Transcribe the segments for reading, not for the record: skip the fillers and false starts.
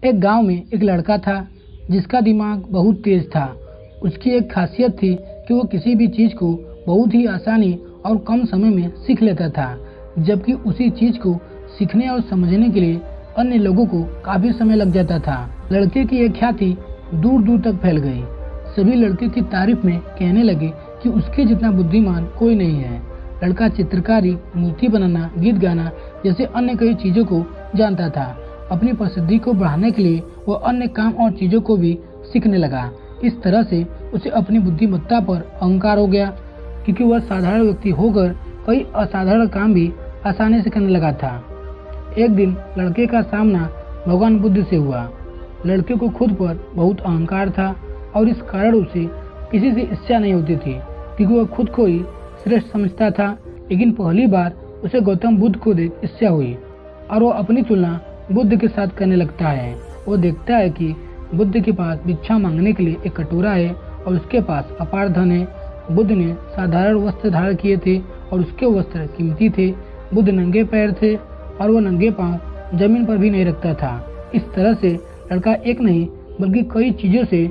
एक गांव में एक लड़का था जिसका दिमाग बहुत तेज था। उसकी एक खासियत थी कि वो किसी भी चीज़ को बहुत ही आसानी और कम समय में सीख लेता था, जबकि उसी चीज़ को सीखने और समझने के लिए अन्य लोगों को काफ़ी समय लग जाता था। लड़के की एक ख्याति दूर दूर तक फैल गई। सभी लड़के की तारीफ में कहने लगे कि उसके जितना बुद्धिमान कोई नहीं है। लड़का चित्रकारी, मूर्ति बनाना, गीत गाना जैसे अन्य कई चीज़ों को जानता था। अपनी प्रसिद्धि को बढ़ाने के लिए वो अन्य काम और चीज़ों को भी सीखने लगा। इस तरह से उसे अपनी बुद्धिमत्ता पर अहंकार हो गया, क्योंकि वह साधारण व्यक्ति होकर कई असाधारण काम भी आसानी से करने लगा था। एक दिन लड़के का सामना भगवान बुद्ध से हुआ। लड़के को खुद पर बहुत अहंकार था और इस कारण उसे किसी से ईर्ष्या नहीं होती थी, क्योंकि वह खुद को ही श्रेष्ठ समझता था। लेकिन पहली बार उसे गौतम बुद्ध को देख ईर्ष्या हुई और वो अपनी तुलना बुद्ध के साथ करने लगता है। वो देखता है कि बुद्ध के पास भिक्षा मांगने के लिए एक कटोरा है और उसके पास अपार धन है। बुद्ध ने साधारण वस्त्र धारण किए थे और उसके वस्त्र कीमती थे। बुद्ध नंगे पैर थे और वो नंगे पांव जमीन पर भी नहीं रखता था। इस तरह से लड़का एक नहीं बल्कि कई चीजों से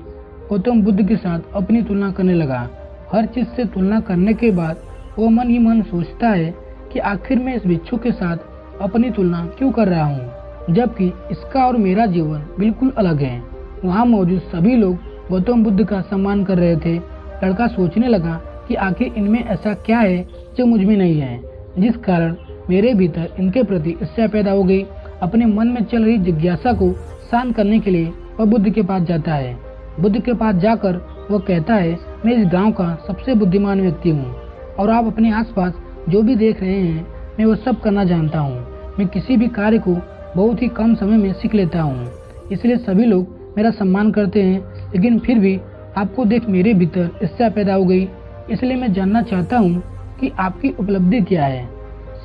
गौतम बुद्ध के साथ अपनी तुलना करने लगा। हर चीज से तुलना करने के बाद वो मन ही मन सोचता है कि आखिर मैं इस भिक्षु के साथ अपनी तुलना क्यों कर रहा हूँ, जबकि इसका और मेरा जीवन बिल्कुल अलग है। वहाँ मौजूद सभी लोग गौतम बुद्ध का सम्मान कर रहे थे। लड़का सोचने लगा कि आखिर इनमें ऐसा क्या है जो मुझ में नहीं है, जिस कारण मेरे भीतर इनके प्रति ईर्ष्या पैदा हो गई। अपने मन में चल रही जिज्ञासा को शांत करने के लिए वह बुद्ध के पास जाता है। बुद्ध के पास जाकर वह कहता है, मैं इस गांव का सबसे बुद्धिमान व्यक्ति हूँ और आप अपने आसपास जो भी देख रहे हैं मैं वो सब करना जानता हूँ। मैं किसी भी कार्य को बहुत ही कम समय में सीख लेता हूँ, इसलिए सभी लोग मेरा सम्मान करते हैं। लेकिन फिर भी आपको देख मेरे भीतर ईर्ष्या पैदा हो गई। इसलिए मैं जानना चाहता हूँ कि आपकी उपलब्धि क्या है,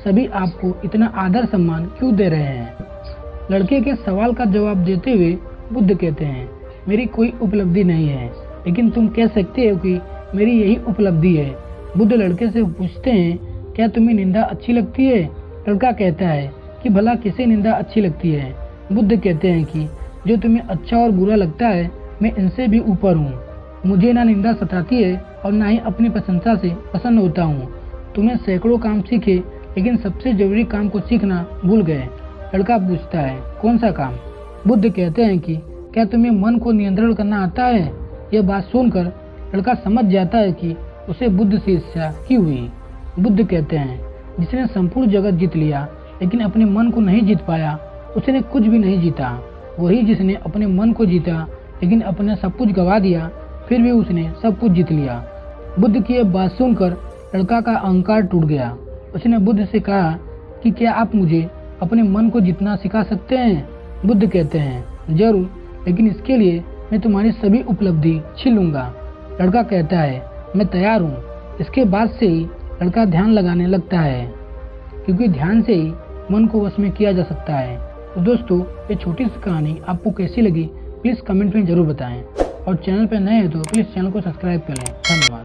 सभी आपको इतना आदर सम्मान क्यों दे रहे हैं। लड़के के सवाल का जवाब देते हुए बुद्ध कहते हैं, मेरी कोई उपलब्धि नहीं है, लेकिन तुम कह सकते हो कि मेरी यही उपलब्धि है। बुद्ध लड़के से पूछते हैं, क्या तुम्हें निंदा अच्छी लगती है? लड़का कहता है कि भला किसे निंदा अच्छी लगती है? बुद्ध कहते हैं कि जो तुम्हें अच्छा और बुरा लगता है मैं इनसे भी ऊपर हूँ। मुझे ना निंदा सताती है और ना ही अपनी प्रशंसा से प्रसन्न होता हूँ। तुम्हें सैकड़ों काम सीखे, लेकिन सबसे जरूरी काम को सीखना भूल गए। लड़का पूछता है, कौन सा काम? बुद्ध कहते हैं कि क्या तुम्हें मन को नियंत्रण करना आता है? यह बात सुनकर लड़का समझ जाता है कि उसे बुद्ध से ईर्ष्या क्यों हुई। बुद्ध कहते हैं, जिसने संपूर्ण जगत जीत लिया लेकिन अपने मन को नहीं जीत पाया, उसने कुछ भी नहीं जीता। वही जिसने अपने मन को जीता लेकिन अपने सब कुछ गवा दिया, फिर भी उसने सब कुछ जीत लिया। बुद्ध की यह बात सुनकर लड़का का अहंकार टूट गया। उसने बुद्ध से कहा कि क्या आप मुझे अपने मन को जीतना सिखा सकते हैं? बुद्ध कहते हैं, जरूर, लेकिन इसके लिए मैं तुम्हारी सभी उपलब्धि छीन लूंगा। लड़का कहता है, मैं तैयार हूँ। इसके बाद से ही लड़का ध्यान लगाने लगता है, क्योंकि ध्यान से ही मन को वश में किया जा सकता है। तो दोस्तों, ये छोटी सी कहानी आपको कैसी लगी प्लीज़ कमेंट में जरूर बताएं, और चैनल पर नए हैं तो प्लीज़ चैनल को सब्सक्राइब कर लें। धन्यवाद।